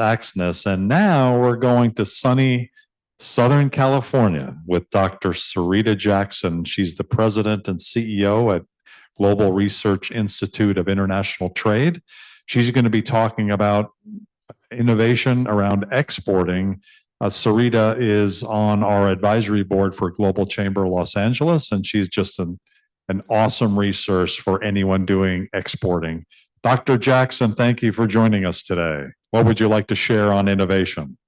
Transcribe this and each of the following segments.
Axness. And now we're going to sunny Southern California with Dr. Sarita Jackson. She's the president and CEO at Global Research Institute of International Trade. She's going to be talking about innovation around exporting. Sarita is on our advisory board for Global Chamber Los Angeles, and she's just an awesome resource for anyone doing exporting. Dr. Jackson, thank you for joining us today. What would you like to share on innovation?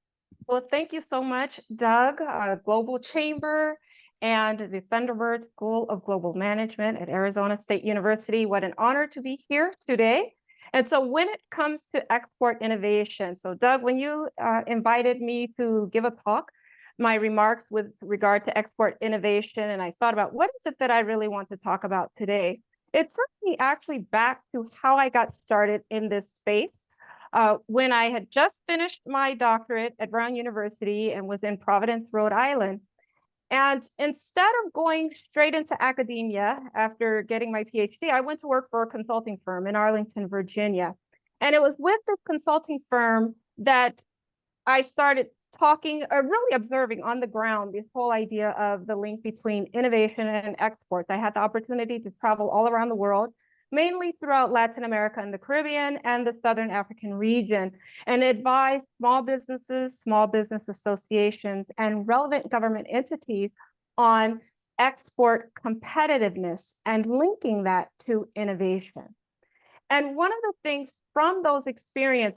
Well, thank you so much, Doug, Global Chamber and the Thunderbird School of Global Management at Arizona State University. What an honor to be here today. And so when it comes to export innovation, so Doug, when you invited me to give a talk, my remarks with regard to export innovation, and I thought about what is it that I really want to talk about today? It took me actually back to how I got started in this space. When I had just finished my doctorate at Brown University and was in Providence, Rhode Island. And instead of going straight into academia after getting my PhD, I went to work for a consulting firm in Arlington, Virginia. And it was with this consulting firm that I started talking, really observing on the ground this whole idea of the link between innovation and exports. I had the opportunity to travel all around the world, mainly throughout Latin America and the Caribbean and the Southern African region, and advise small businesses, small business associations, and relevant government entities on export competitiveness and linking that to innovation. And one of the things from those experiences,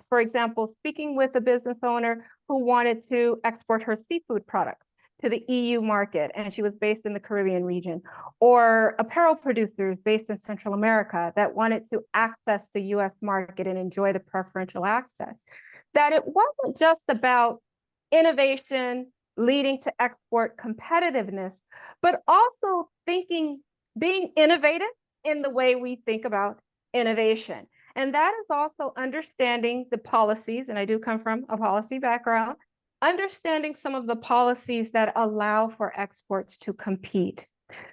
for example, speaking with a business owner who wanted to export her seafood products to the EU market, and she was based in the Caribbean region, or apparel producers based in Central America that wanted to access the US market and enjoy the preferential access, that it wasn't just about innovation leading to export competitiveness, but also being innovative in the way we think about innovation. And that is also understanding the policies, and I do come from a policy background, understanding some of the policies that allow for exports to compete.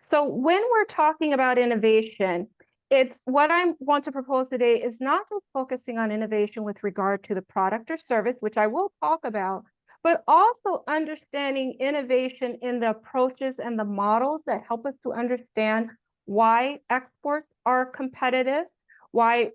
So when we're talking about innovation, it's what I want to propose today is not just focusing on innovation with regard to the product or service, which I will talk about, but also understanding innovation in the approaches and the models that help us to understand why exports are competitive, why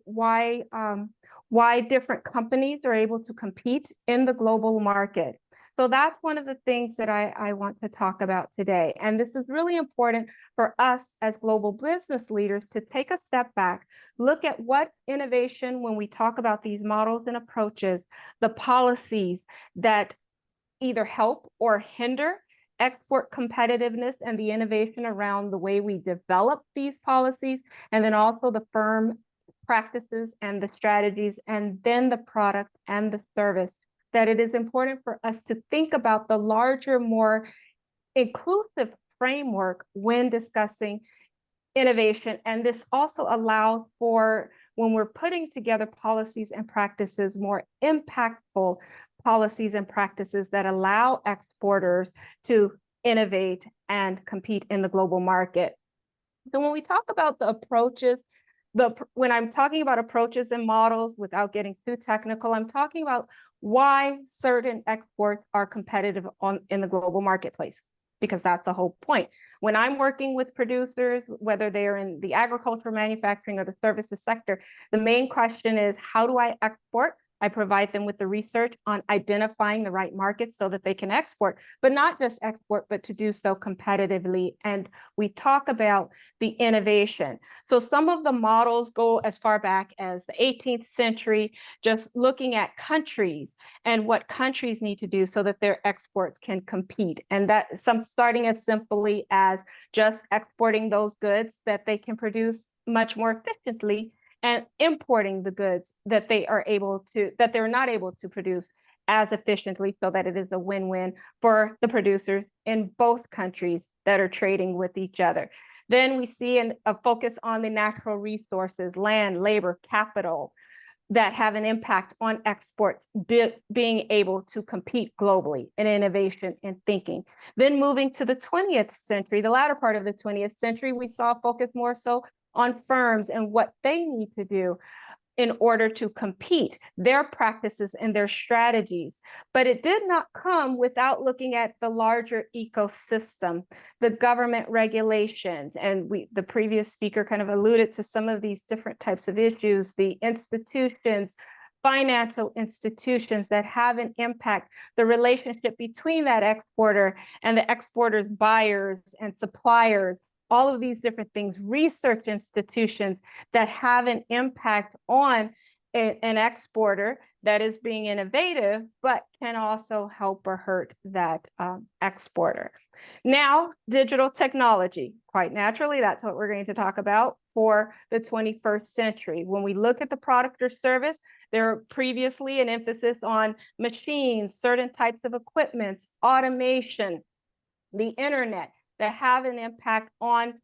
different companies are able to compete in the global market. So that's one of the things that I want to talk about today. And this is really important for us as global business leaders to take a step back, look at what innovation, when we talk about these models and approaches, the policies that either help or hinder export competitiveness and the innovation around the way we develop these policies, and then also the firm practices and the strategies, and then the product and the service, that it is important for us to think about the larger, more inclusive framework when discussing innovation. And this also allows for, when we're putting together policies and practices, more impactful policies and practices that allow exporters to innovate and compete in the global market. So when we talk about the approaches, when I'm talking about approaches and models, without getting too technical, I'm talking about why certain exports are competitive in the global marketplace, because that's the whole point. When I'm working with producers, whether they're in the agricultural, manufacturing, or the services sector, the main question is, how do I export? I provide them with the research on identifying the right markets so that they can export, but not just export, but to do so competitively. And we talk about the innovation. So some of the models go as far back as the 18th century, just looking at countries and what countries need to do so that their exports can compete. And that starting as simply as just exporting those goods that they can produce much more efficiently, and importing the goods that they're not able to produce as efficiently, so that it is a win-win for the producers in both countries that are trading with each other. Then we see a focus on the natural resources, land, labor, capital, that have an impact on exports being able to compete globally in innovation and thinking. Then moving to the 20th century, the latter part of the 20th century, we saw focus more so on firms and what they need to do in order to compete, their practices and their strategies. But it did not come without looking at the larger ecosystem, the government regulations. And the previous speaker kind of alluded to some of these different types of issues, the institutions, financial institutions that have an impact, the relationship between that exporter and the exporter's buyers and suppliers, all of these different things, research institutions that have an impact on an exporter that is being innovative, but can also help or hurt that exporter. Now, digital technology, quite naturally, that's what we're going to talk about for the 21st century. When we look at the product or service, there previously an emphasis on machines, certain types of equipment, automation, the internet, that have an impact on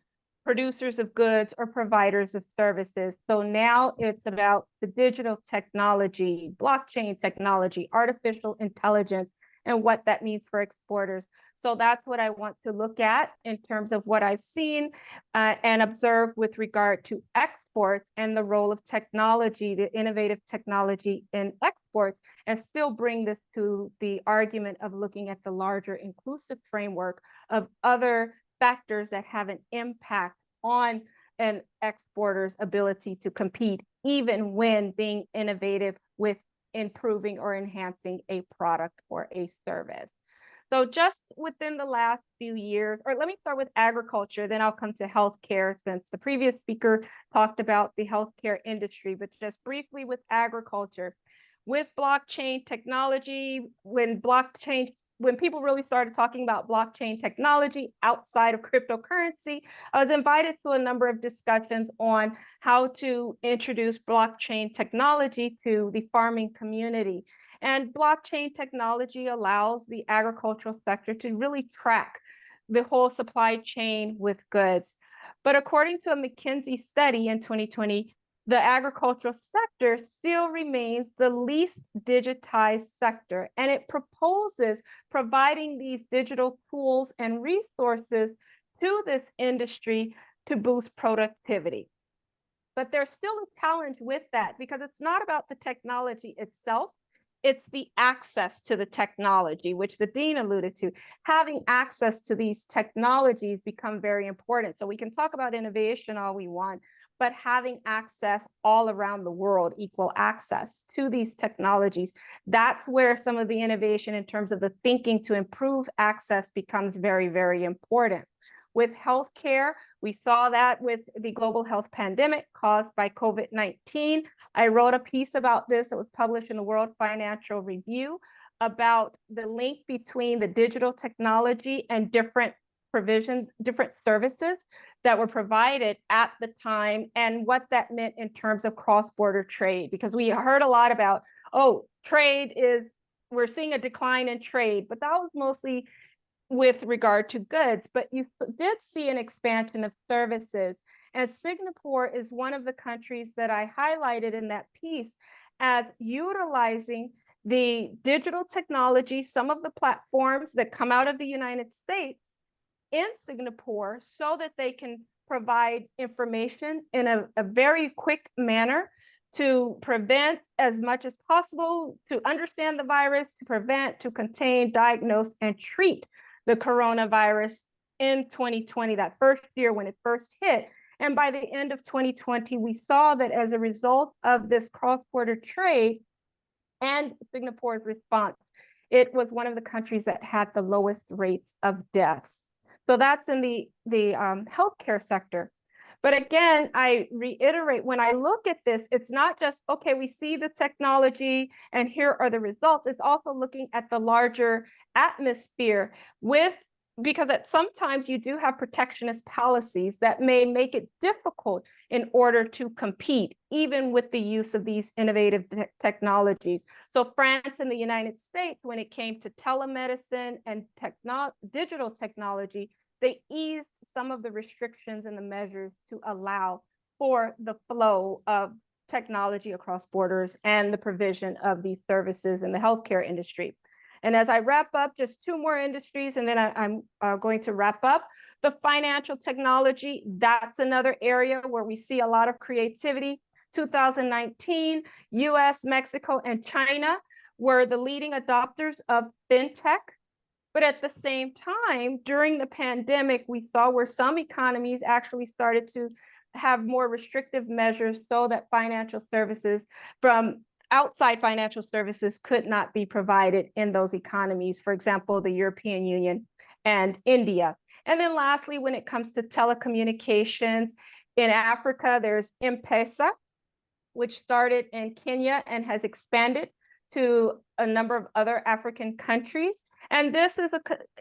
producers of goods or providers of services. So now it's about the digital technology, blockchain technology, artificial intelligence, and what that means for exporters. So that's what I want to look at in terms of what I've seen and observe with regard to exports and the role of technology, the innovative technology in exports, and still bring this to the argument of looking at the larger inclusive framework of other factors that have an impact on an exporter's ability to compete, even when being innovative with improving or enhancing a product or a service. So just within the last few years, or let me start with agriculture, then I'll come to healthcare, since the previous speaker talked about the healthcare industry, but just briefly with agriculture. With blockchain technology, when people really started talking about blockchain technology outside of cryptocurrency, I was invited to a number of discussions on how to introduce blockchain technology to the farming community. And blockchain technology allows the agricultural sector to really track the whole supply chain with goods. But according to a McKinsey study in 2020, the agricultural sector still remains the least digitized sector, and it proposes providing these digital tools and resources to this industry to boost productivity. But there's still a challenge with that, because it's not about the technology itself, it's the access to the technology, which the dean alluded to. Having access to these technologies become very important. So we can talk about innovation all we want, but having access all around the world, equal access to these technologies, that's where some of the innovation in terms of the thinking to improve access becomes very, very important. With healthcare, we saw that with the global health pandemic caused by COVID-19. I wrote a piece about this that was published in the World Financial Review about the link between the digital technology and different provisions, different services that were provided at the time, and what that meant in terms of cross-border trade. Because we heard a lot about, oh, we're seeing a decline in trade, but that was mostly with regard to goods, but you did see an expansion of services. And Singapore is one of the countries that I highlighted in that piece as utilizing the digital technology, some of the platforms that come out of the United States in Singapore, so that they can provide information in a very quick manner to prevent as much as possible, to understand the virus, to prevent, to contain, diagnose, and treat the coronavirus in 2020, that first year when it first hit. And by the end of 2020, we saw that as a result of this cross-border trade and Singapore's response, it was one of the countries that had the lowest rates of deaths. So that's in the healthcare sector. But again, I reiterate, when I look at this, it's not just, okay, we see the technology and here are the results. It's also looking at the larger atmosphere because sometimes you do have protectionist policies that may make it difficult in order to compete, even with the use of these innovative technologies. So France and the United States, when it came to telemedicine and digital technology, they eased some of the restrictions and the measures to allow for the flow of technology across borders and the provision of these services in the healthcare industry. And as I wrap up, just two more industries, and then I'm going to wrap up. The financial technology, that's another area where we see a lot of creativity. 2019, US, Mexico, and China were the leading adopters of fintech. But at the same time, during the pandemic, we saw where some economies actually started to have more restrictive measures so that financial services from outside financial services could not be provided in those economies. For example, the European Union and India. And then lastly, when it comes to telecommunications, in Africa, there's M-Pesa, which started in Kenya and has expanded to a number of other African countries. And this is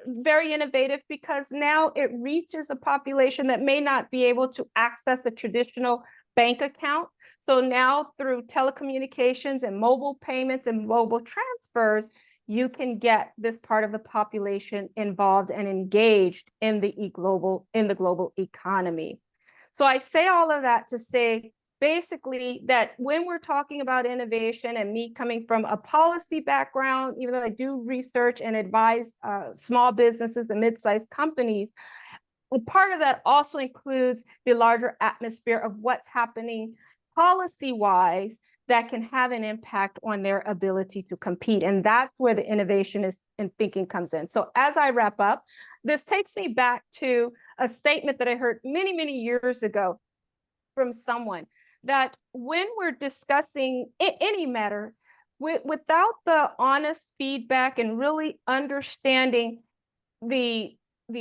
very innovative because now it reaches a population that may not be able to access a traditional bank account. So now through telecommunications and mobile payments and mobile transfers, you can get this part of the population involved and engaged in the global economy. So I say all of that to say basically that when we're talking about innovation, and me coming from a policy background, even though I do research and advise small businesses and mid-sized companies, a part of that also includes the larger atmosphere of what's happening policy-wise that can have an impact on their ability to compete. And that's where the innovation is and thinking comes in. So as I wrap up, this takes me back to a statement that I heard many, many years ago from someone, that when we're discussing any matter, without the honest feedback and really understanding the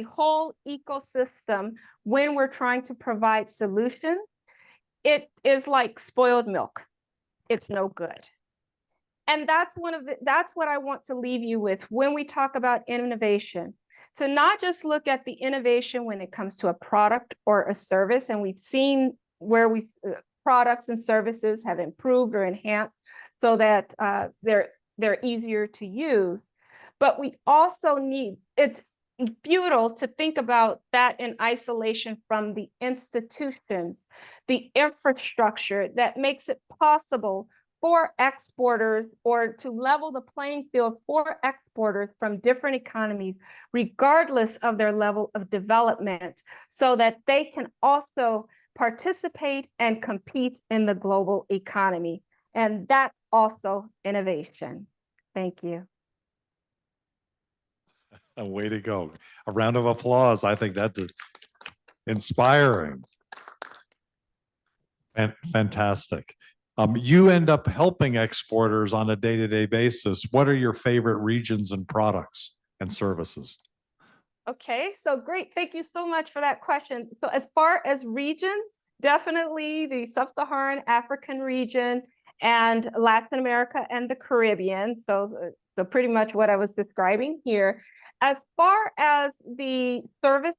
whole ecosystem, when we're trying to provide solutions, it is like spoiled milk. It's no good. And that's what I want to leave you with when we talk about innovation, to not just look at the innovation when it comes to a product or a service. And we've seen where products and services have improved or enhanced so that they're easier to use. But we also need, it's futile to think about that in isolation from the institutions, the infrastructure that makes it possible for exporters, or to level the playing field for exporters from different economies, regardless of their level of development, so that they can also participate and compete in the global economy. And that's also innovation. Thank you. A way to go. A round of applause. I think that's inspiring. And fantastic. You end up helping exporters on a day-to-day basis. What are your favorite regions and products and services? Okay, so great. Thank you so much for that question. So as far as regions, definitely the Sub-Saharan African region and Latin America and the Caribbean. So pretty much what I was describing here. As far as the services,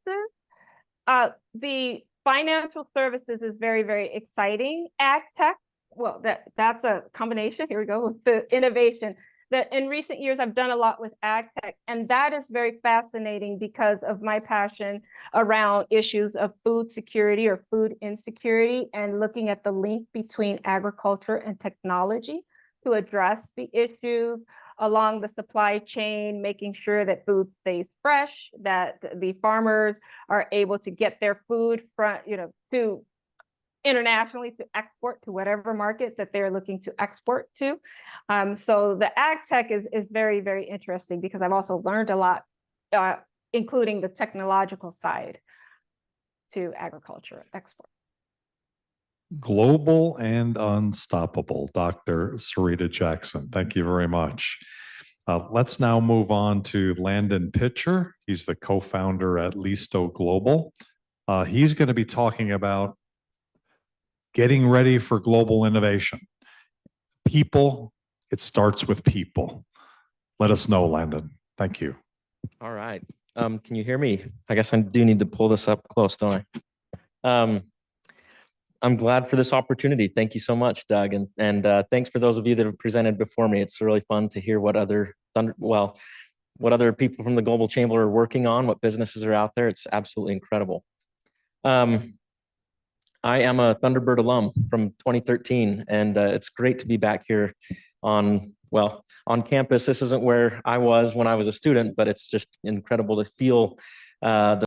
the financial services is very, very exciting. Ag tech, well, that's a combination. Here we go with the innovation. That in recent years, I've done a lot with ag tech, and that is very fascinating because of my passion around issues of food security or food insecurity, and looking at the link between agriculture and technology to address the issues along the supply chain, making sure that food stays fresh, that the farmers are able to get their food from, to internationally, to export to whatever market that they're looking to export to. So the ag tech is very, very interesting because I've also learned a lot, including the technological side to agriculture export. Global and unstoppable, Dr. Sarita Jackson. Thank you very much. Let's now move on to Landon Pitcher. He's the co-founder at Listo Global. He's going to be talking about getting ready for global innovation. People, it starts with people. Let us know, Landon. Thank you. All right. Can you hear me? I guess I do need to pull this up close, don't I? I'm glad for this opportunity. Thank you so much, Doug. And thanks for those of you that have presented before me. It's really fun to hear what other people from the Global Chamber are working on, what businesses are out there. It's absolutely incredible. I am a Thunderbird alum from 2013, and it's great to be back here on campus. This isn't where I was when I was a student, but it's just incredible to feel the